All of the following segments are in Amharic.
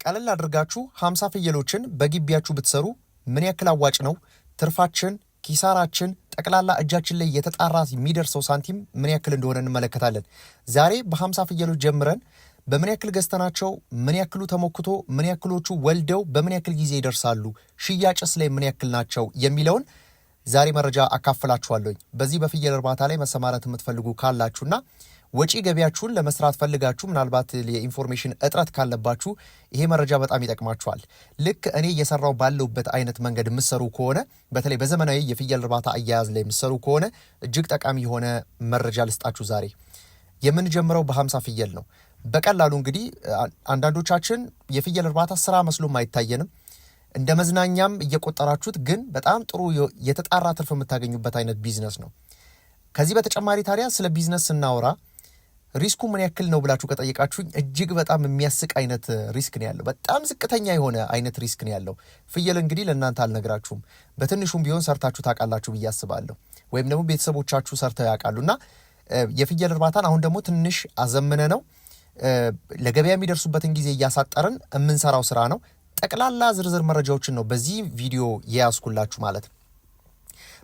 ቀለል አድርጋችሁ 50 ፍየሎችን በግቢያችሁ ብትሰሩ ምን ያክል አዋጭ ነው? ትርፋችን፣ ኪሳራችን፣ ጠቅላላ እጃችን ላይ የተጣራ የሚደርሰው ሳንቲም ምን ያክል እንደሆነ እንመለከታለን። ዛሬ በ50 ፍየሎች ጀምረን በምን ያክል ገዝተናቸው፣ ምን ያክሉ ተሞክቶ፣ ምን ያክሎቹ ወልደው በምን ያክል ጊዜ ይደርሳሉ፣ ሽያጭስ ላይ ምን ያክል ናቸው የሚለውን ዛሬ መረጃ አካፍላችኋለሁ። በዚህ በፍየል እርባታ ላይ መሰማራት የምትፈልጉ ካላችሁና ወጪ ገቢያችሁን ለመስራት ፈልጋችሁ ምናልባት የኢንፎርሜሽን እጥረት ካለባችሁ ይሄ መረጃ በጣም ይጠቅማችኋል። ልክ እኔ እየሰራው ባለውበት አይነት መንገድ የምትሰሩ ከሆነ በተለይ በዘመናዊ የፍየል እርባታ አያያዝ ላይ የምትሰሩ ከሆነ እጅግ ጠቃሚ የሆነ መረጃ ልስጣችሁ። ዛሬ የምንጀምረው በ50 ፍየል ነው። በቀላሉ እንግዲህ አንዳንዶቻችን የፍየል እርባታ ስራ መስሎም አይታየንም። እንደ መዝናኛም እየቆጠራችሁት ግን በጣም ጥሩ የተጣራ ትርፍ የምታገኙበት አይነት ቢዝነስ ነው። ከዚህ በተጨማሪ ታዲያ ስለ ቢዝነስ ስናወራ ሪስኩ ምን ያክል ነው ብላችሁ ከጠየቃችሁኝ እጅግ በጣም የሚያስቅ አይነት ሪስክ ነው ያለው። በጣም ዝቅተኛ የሆነ አይነት ሪስክ ነው ያለው። ፍየል እንግዲህ ለእናንተ አልነግራችሁም፣ በትንሹም ቢሆን ሰርታችሁ ታውቃላችሁ ብዬ አስባለሁ። ወይም ደግሞ ቤተሰቦቻችሁ ሰርተው ያውቃሉና የፍየል እርባታን አሁን ደግሞ ትንሽ አዘምነ ነው ለገበያ የሚደርሱበትን ጊዜ እያሳጠርን የምንሰራው ስራ ነው። ጠቅላላ ዝርዝር መረጃዎችን ነው በዚህ ቪዲዮ የያዝኩላችሁ ማለት ነው።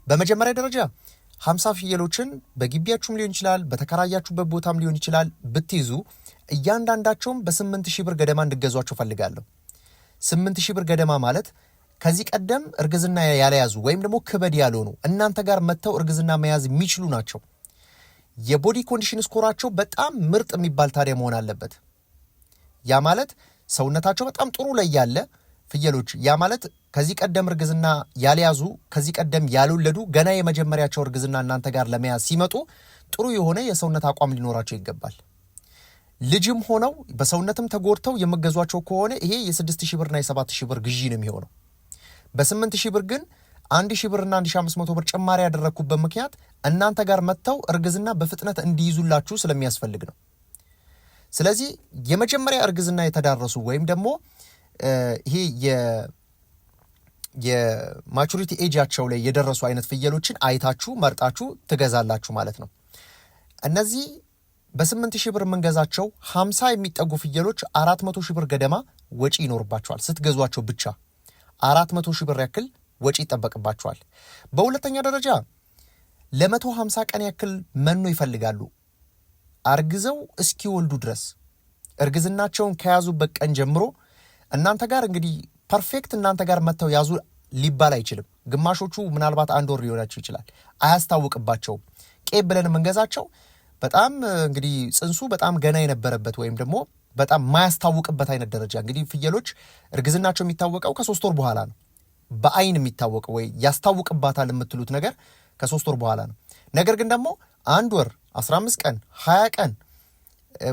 በመጀመሪያ ደረጃ 50 ፍየሎችን በግቢያችሁም ሊሆን ይችላል፣ በተከራያችሁበት ቦታም ሊሆን ይችላል ብትይዙ እያንዳንዳቸውም በ8000 ብር ገደማ እንድገዟቸው ፈልጋለሁ። 8000 ብር ገደማ ማለት ከዚህ ቀደም እርግዝና ያለያዙ ወይም ደግሞ ክበድ ያልሆኑ እናንተ ጋር መጥተው እርግዝና መያዝ የሚችሉ ናቸው። የቦዲ ኮንዲሽን ስኮራቸው በጣም ምርጥ የሚባል ታዲያ መሆን አለበት። ያ ማለት ሰውነታቸው በጣም ጥሩ ላይ ያለ ፍየሎች፣ ያ ማለት ከዚህ ቀደም እርግዝና ያልያዙ ከዚህ ቀደም ያልወለዱ ገና የመጀመሪያቸው እርግዝና እናንተ ጋር ለመያዝ ሲመጡ ጥሩ የሆነ የሰውነት አቋም ሊኖራቸው ይገባል። ልጅም ሆነው በሰውነትም ተጎድተው የምገዟቸው ከሆነ ይሄ የ6000 ብርና የ7000 ብር ግዢ ነው የሚሆነው። በ8000 ብር ግን 1000 ብርና 1500 ብር ጭማሪ ያደረግኩበት ምክንያት እናንተ ጋር መጥተው እርግዝና በፍጥነት እንዲይዙላችሁ ስለሚያስፈልግ ነው። ስለዚህ የመጀመሪያ እርግዝና የተዳረሱ ወይም ደግሞ ይሄ የማቹሪቲ ኤጃቸው ላይ የደረሱ አይነት ፍየሎችን አይታችሁ መርጣችሁ ትገዛላችሁ ማለት ነው። እነዚህ በ8000 ብር የምንገዛቸው 50 የሚጠጉ ፍየሎች 400,000 ብር ገደማ ወጪ ይኖርባቸዋል። ስትገዟቸው ብቻ 400,000 ብር ያክል ወጪ ይጠበቅባቸዋል። በሁለተኛ ደረጃ ለ150 ቀን ያክል መኖ ይፈልጋሉ። አርግዘው እስኪወልዱ ድረስ እርግዝናቸውን ከያዙበት ቀን ጀምሮ እናንተ ጋር እንግዲህ ፐርፌክት እናንተ ጋር መጥተው ያዙ ሊባል አይችልም። ግማሾቹ ምናልባት 1 ወር ሊሆናቸው ይችላል። አያስታውቅባቸውም። ቄብ ብለን የምንገዛቸው በጣም እንግዲህ ጽንሱ በጣም ገና የነበረበት ወይም ደግሞ በጣም ማያስታውቅበት አይነት ደረጃ። እንግዲህ ፍየሎች እርግዝናቸው የሚታወቀው ከ3 ወር በኋላ ነው። በአይን የሚታወቀው ወይ ያስታውቅባታል የምትሉት ነገር ከ3 ወር በኋላ ነው። ነገር ግን ደግሞ 1 ወር፣ 15 ቀን፣ 20 ቀን፣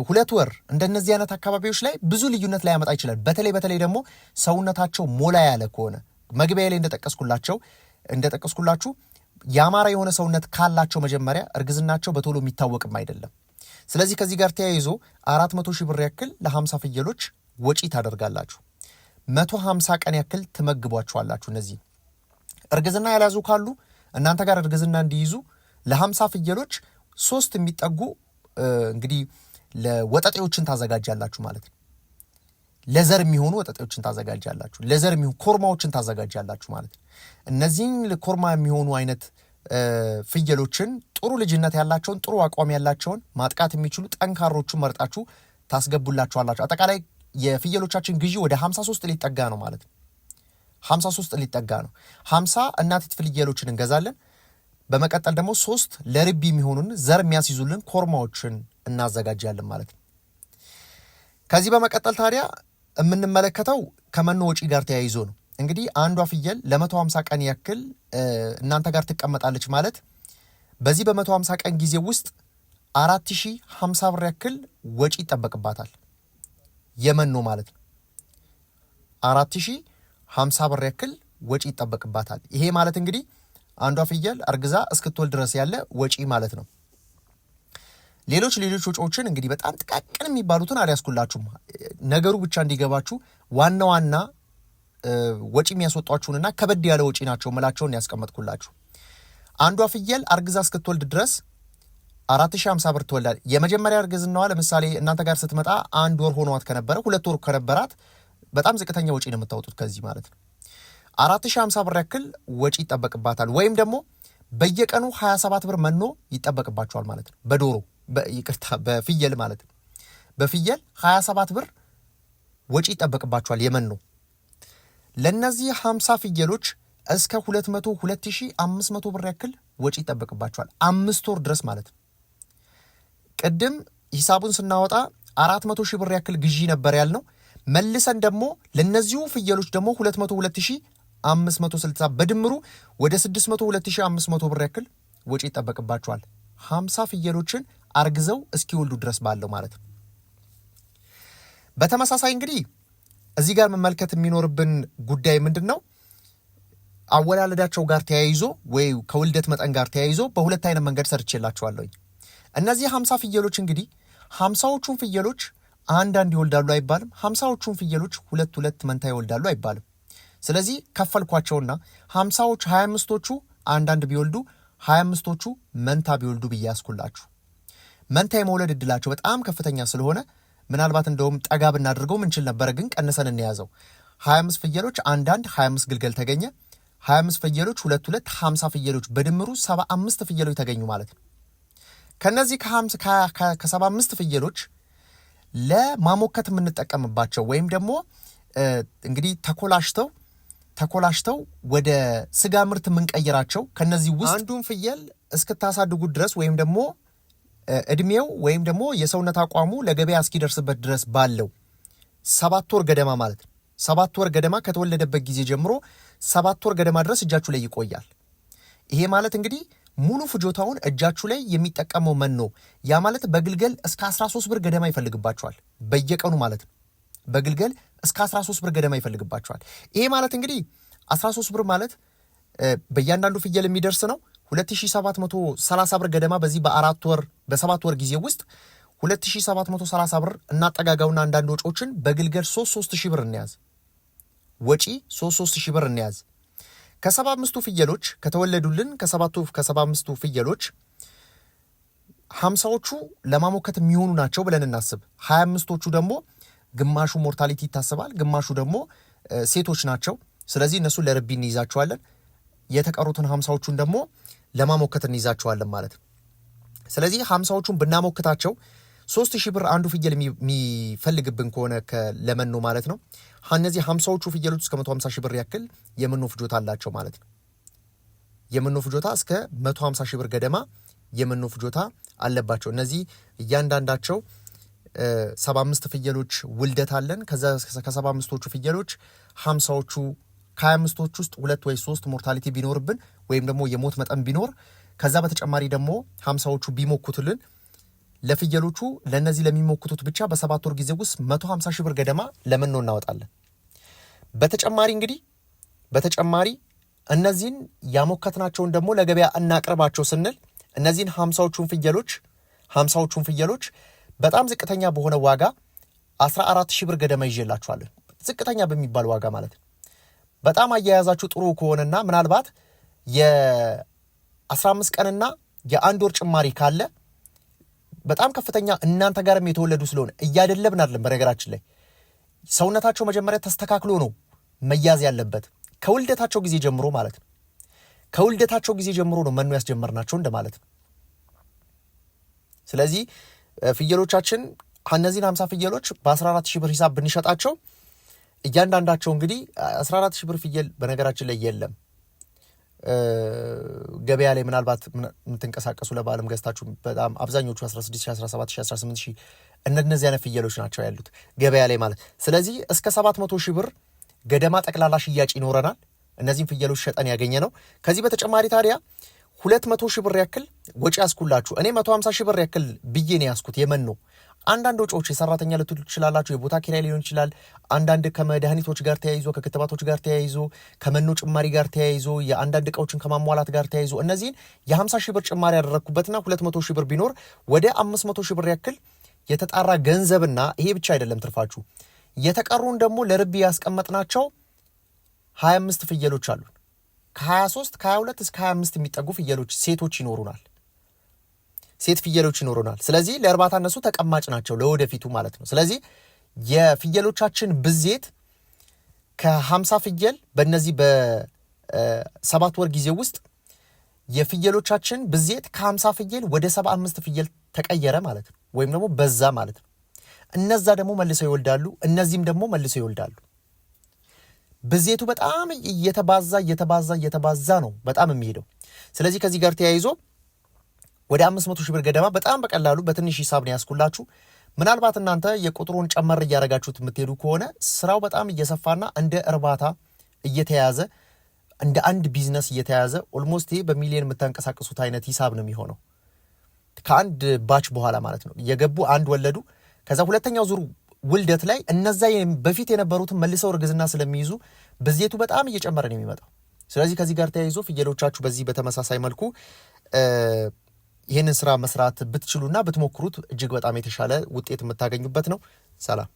2 ወር እንደነዚህ አይነት አካባቢዎች ላይ ብዙ ልዩነት ላይ ያመጣ ይችላል። በተለይ ደግሞ ሰውነታቸው ሞላ ያለ ከሆነ መግቢያ ላይ እንደጠቀስኩላችሁ ያማረ የሆነ ሰውነት ካላቸው መጀመሪያ እርግዝናቸው በቶሎ የሚታወቅም አይደለም። ስለዚህ ከዚህ ጋር ተያይዞ 400,000 ብር ያክል ለ50 ፍየሎች ወጪ ታደርጋላችሁ። 150 ቀን ያክል ትመግቧቸዋላችሁ። እነዚህ እርግዝና ያልያዙ ካሉ እናንተ ጋር እርግዝና እንዲይዙ ለ50 ፍየሎች 3 የሚጠጉ እንግዲህ ለወጠጤዎችን ታዘጋጃላችሁ ማለት ነው። ለዘር የሚሆኑ ወጠጤዎችን ታዘጋጃላችሁ፣ ለዘር የሚሆኑ ኮርማዎችን ታዘጋጃላችሁ ማለት ነው። እነዚህን ለኮርማ የሚሆኑ አይነት ፍየሎችን ጥሩ ልጅነት ያላቸውን ጥሩ አቋም ያላቸውን ማጥቃት የሚችሉ ጠንካሮቹን መርጣችሁ ታስገቡላችኋላችሁ። አጠቃላይ የፍየሎቻችን ግዢ ወደ 53 ሊጠጋ ነው ማለት ነው። 53 ሊጠጋ ነው። 50 እናቲት ፍየሎችን እንገዛለን። በመቀጠል ደግሞ 3 ለርቢ የሚሆኑን ዘር የሚያስይዙልን ኮርማዎችን እናዘጋጃለን ማለት ነው። ከዚህ በመቀጠል ታዲያ የምንመለከተው ከመኖ ወጪ ጋር ተያይዞ ነው። እንግዲህ አንዷ ፍየል ለ150 ቀን ያክል እናንተ ጋር ትቀመጣለች ማለት በዚህ በ150 ቀን ጊዜ ውስጥ 4050 ብር ያክል ወጪ ይጠበቅባታል። የመኖ ማለት ነው። 4050 ብር ያክል ወጪ ይጠበቅባታል። ይሄ ማለት እንግዲህ አንዷ ፍየል አርግዛ እስክትወልድ ድረስ ያለ ወጪ ማለት ነው። ሌሎች ወጪዎችን እንግዲህ በጣም ጥቃቅን የሚባሉትን አልያዝኩላችሁም። ነገሩ ብቻ እንዲገባችሁ ዋና ወጪ የሚያስወጧችሁንና ከበድ ያለ ወጪ ናቸው ምላቸውን ያስቀመጥኩላችሁ። አንዷ ፍየል አርግዛ እስክትወልድ ድረስ 4050 ብር ትወልዳለች። የመጀመሪያ እርግዝናዋ ለምሳሌ እናንተ ጋር ስትመጣ 1 ወር ሆኗት ከነበረ 2 ወር ከነበራት በጣም ዝቅተኛ ወጪ ነው የምታወጡት ከዚህ ማለት ነው። 4050 ብር ያክል ወጪ ይጠበቅባታል። ወይም ደግሞ በየቀኑ 27 ብር መኖ ይጠበቅባቸዋል ማለት ነው። በዶሮ ይቅርታ፣ በፍየል ማለት ነው። በፍየል 27 ብር ወጪ ይጠበቅባቸዋል የመኖ። ለነዚህ 50 ፍየሎች እስከ 2500 ብር ያክል ወጪ ይጠበቅባቸዋል 5 ወር ድረስ ማለት ነው። ቅድም ሂሳቡን ስናወጣ 400 ሺህ ብር ያክል ግዢ ነበር ያልነው። መልሰን ደግሞ ለነዚሁ ፍየሎች ደግሞ 202560 በድምሩ ወደ 602500 ብር ያክል ወጪ ይጠበቅባቸዋል 50 ፍየሎችን አርግዘው እስኪወልዱ ድረስ ባለው ማለት ነው። በተመሳሳይ እንግዲህ እዚህ ጋር መመልከት የሚኖርብን ጉዳይ ምንድነው? አወላለዳቸው ጋር ተያይዞ ወይ ከውልደት መጠን ጋር ተያይዞ በሁለት አይነት መንገድ ሰርቼላችኋለሁ። እነዚህ 50 ፍየሎች እንግዲህ 50ዎቹን ፍየሎች አንዳንድ ይወልዳሉ አይባልም። 50ዎቹን ፍየሎች ሁለት መንታ ይወልዳሉ አይባልም። ስለዚህ ከፈልኳቸውና 50ዎች 25ቶቹ አንዳንድ ቢወልዱ 25ቶቹ መንታ ቢወልዱ ብዬ ያስኩላችሁ። መንታ የመውለድ እድላቸው በጣም ከፍተኛ ስለሆነ ምናልባት እንደውም ጠጋ ብናደርገው ምንችል ነበረ፣ ግን ቀንሰን እንያዘው። 25 ፍየሎች አንዳንድ 25 ግልገል ተገኘ። 25 ፍየሎች 50 ፍየሎች በድምሩ 75 ፍየሎች ተገኙ ማለት ነው። ከነዚህ ከ75 ፍየሎች ለማሞከት የምንጠቀምባቸው ወይም ደግሞ እንግዲህ ተኮላሽተው ወደ ስጋ ምርት የምንቀይራቸው ከነዚህ ውስጥ አንዱን ፍየል እስክታሳድጉት ድረስ ወይም ደግሞ እድሜው ወይም ደግሞ የሰውነት አቋሙ ለገበያ እስኪደርስበት ድረስ ባለው 7 ወር ገደማ ማለት ነው። 7 ወር ገደማ ከተወለደበት ጊዜ ጀምሮ 7 ወር ገደማ ድረስ እጃችሁ ላይ ይቆያል። ይሄ ማለት እንግዲህ ሙሉ ፍጆታውን እጃችሁ ላይ የሚጠቀመው መኖ፣ ያ ማለት በግልገል እስከ 13 ብር ገደማ ይፈልግባቸዋል በየቀኑ ማለት ነው። በግልገል እስከ 13 ብር ገደማ ይፈልግባቸዋል። ይሄ ማለት እንግዲህ 13 ብር ማለት በእያንዳንዱ ፍየል የሚደርስ ነው 2730 ብር ገደማ። በዚህ በ7 ወር ጊዜ ውስጥ 2730 ብር እናጠጋጋውና አንዳንድ ወጪዎችን በግልገል 3000 ብር እንያዝ። ወጪ 3000 ብር እንያዝ። ከ75ቱ ፍየሎች ከተወለዱልን ከ75ቱ ፍየሎች 50ዎቹ ለማሞከት የሚሆኑ ናቸው ብለን እናስብ። 25ቶቹ ደግሞ ግማሹ ሞርታሊቲ ይታሰባል፣ ግማሹ ደግሞ ሴቶች ናቸው። ስለዚህ እነሱ ለርቢ እንይዛቸዋለን። የተቀሩትን 50ዎቹን ደግሞ ለማሞከት እንይዛቸዋለን ማለት ነው። ስለዚህ 50ዎቹን ብናሞክታቸው 3000 ብር አንዱ ፍየል የሚፈልግብን ከሆነ ለመኖ ማለት ነው። እነዚህ 50ዎቹ ፍየሎች እስከ 150 ሺህ ብር ያክል የመኖ ፍጆታ አላቸው ማለት ነው። የመኖ ፍጆታ እስከ 150 ሺህ ብር ገደማ የመኖ ፍጆታ አለባቸው። እነዚህ እያንዳንዳቸው 75 ፍየሎች ውልደት አለን። ከ75ቶቹ ፍየሎች 50ዎቹ ከ25ቶቹ ውስጥ 2 ወይ 3 ሞርታሊቲ ቢኖርብን ወይም ደግሞ የሞት መጠን ቢኖር ከዛ በተጨማሪ ደግሞ 50ዎቹ ቢሞኩትልን ለፍየሎቹ ለነዚህ ለሚሞክቱት ብቻ በ7 ወር ጊዜ ውስጥ 150 ሺህ ብር ገደማ ለመኖ እናወጣለን። በተጨማሪ እነዚህን ያሞከትናቸውን ደግሞ ለገበያ እናቅርባቸው ስንል እነዚህን 50ዎቹን ፍየሎች በጣም ዝቅተኛ በሆነ ዋጋ 14 ሺህ ብር ገደማ ይዤላችኋለን። ዝቅተኛ በሚባል ዋጋ ማለት ነው። በጣም አያያዛችሁ ጥሩ ከሆነና ምናልባት የ15 ቀንና የ1 ወር ጭማሪ ካለ በጣም ከፍተኛ እናንተ ጋርም የተወለዱ ስለሆነ እያደለብን አይደለም። በነገራችን ላይ ሰውነታቸው መጀመሪያ ተስተካክሎ ነው መያዝ ያለበት ከውልደታቸው ጊዜ ጀምሮ ማለት ነው። ከውልደታቸው ጊዜ ጀምሮ ነው መኖ ያስጀመርናቸው እንደማለት ነው። ስለዚህ ፍየሎቻችን እነዚህን 50 ፍየሎች በ14 ሺህ ብር ሂሳብ ብንሸጣቸው እያንዳንዳቸው እንግዲህ 14 ሺህ ብር ፍየል በነገራችን ላይ የለም ገበያ ላይ ምናልባት የምትንቀሳቀሱ ለባለም ገዝታችሁ በጣም አብዛኞቹ 16 ሺህ 17 ሺህ 18 ሺህ እነዚህ አይነት ፍየሎች ናቸው ያሉት ገበያ ላይ ማለት። ስለዚህ እስከ 700 ሺህ ብር ገደማ ጠቅላላ ሽያጭ ይኖረናል እነዚህን ፍየሎች ሸጠን ያገኘ ነው። ከዚህ በተጨማሪ ታዲያ 200 ሺህ ብር ያክል ወጪ ያስኩላችሁ። እኔ 150 ሺህ ብር ያክል ብዬ ነው ያስኩት የመኖ አንዳንድ ወጪዎች የሰራተኛ ልትሉ ትችላላችሁ፣ የቦታ ኪራይ ሊሆን ይችላል። አንዳንድ ከመድኃኒቶች ጋር ተያይዞ ከክትባቶች ጋር ተያይዞ ከመኖ ጭማሪ ጋር ተያይዞ የአንዳንድ እቃዎችን ከማሟላት ጋር ተያይዞ እነዚህን የ50 ሺህ ብር ጭማሪ ያደረግኩበትና 200 ሺህ ብር ቢኖር ወደ 500 ሺህ ብር ያክል የተጣራ ገንዘብና ይሄ ብቻ አይደለም ትርፋችሁ የተቀሩን ደግሞ ለርቢ ያስቀመጥናቸው 25 ፍየሎች አሉን። ከ23 ከ22 እስከ 25 የሚጠጉ ፍየሎች ሴት ፍየሎች ይኖሩናል። ስለዚህ ለእርባታ እነሱ ተቀማጭ ናቸው ለወደፊቱ ማለት ነው። ስለዚህ የፍየሎቻችን ብዜት ከ50 ፍየል በእነዚህ በ7 ወር ጊዜ ውስጥ የፍየሎቻችን ብዜት ከ50 ፍየል ወደ 75 ፍየል ተቀየረ ማለት ነው፣ ወይም ደግሞ በዛ ማለት ነው። እነዛ ደግሞ መልሰው ይወልዳሉ፣ እነዚህም ደግሞ መልሰው ይወልዳሉ። ብዜቱ በጣም እየተባዛ ነው በጣም የሚሄደው። ስለዚህ ከዚህ ጋር ተያይዞ ወደ 500 ሺህ ብር ገደማ በጣም በቀላሉ በትንሽ ሂሳብ ነው ያስኩላችሁ። ምናልባት እናንተ የቁጥሩን ጨመር እያደረጋችሁት የምትሄዱ ከሆነ ስራው በጣም እየሰፋና እንደ እርባታ እየተያዘ እንደ አንድ ቢዝነስ እየተያዘ ኦልሞስት በሚሊዮን የምታንቀሳቀሱት አይነት ሂሳብ ነው የሚሆነው ከአንድ ባች በኋላ ማለት ነው። የገቡ አንድ ወለዱ፣ ከዛ ሁለተኛው ዙር ውልደት ላይ እነዛ በፊት የነበሩትን መልሰው እርግዝና ስለሚይዙ ብዜቱ በጣም እየጨመረ ነው የሚመጣው። ስለዚህ ከዚህ ጋር ተያይዞ ፍየሎቻችሁ በዚህ በተመሳሳይ መልኩ ይህንን ስራ መስራት ብትችሉና ብትሞክሩት እጅግ በጣም የተሻለ ውጤት የምታገኙበት ነው። ሰላም።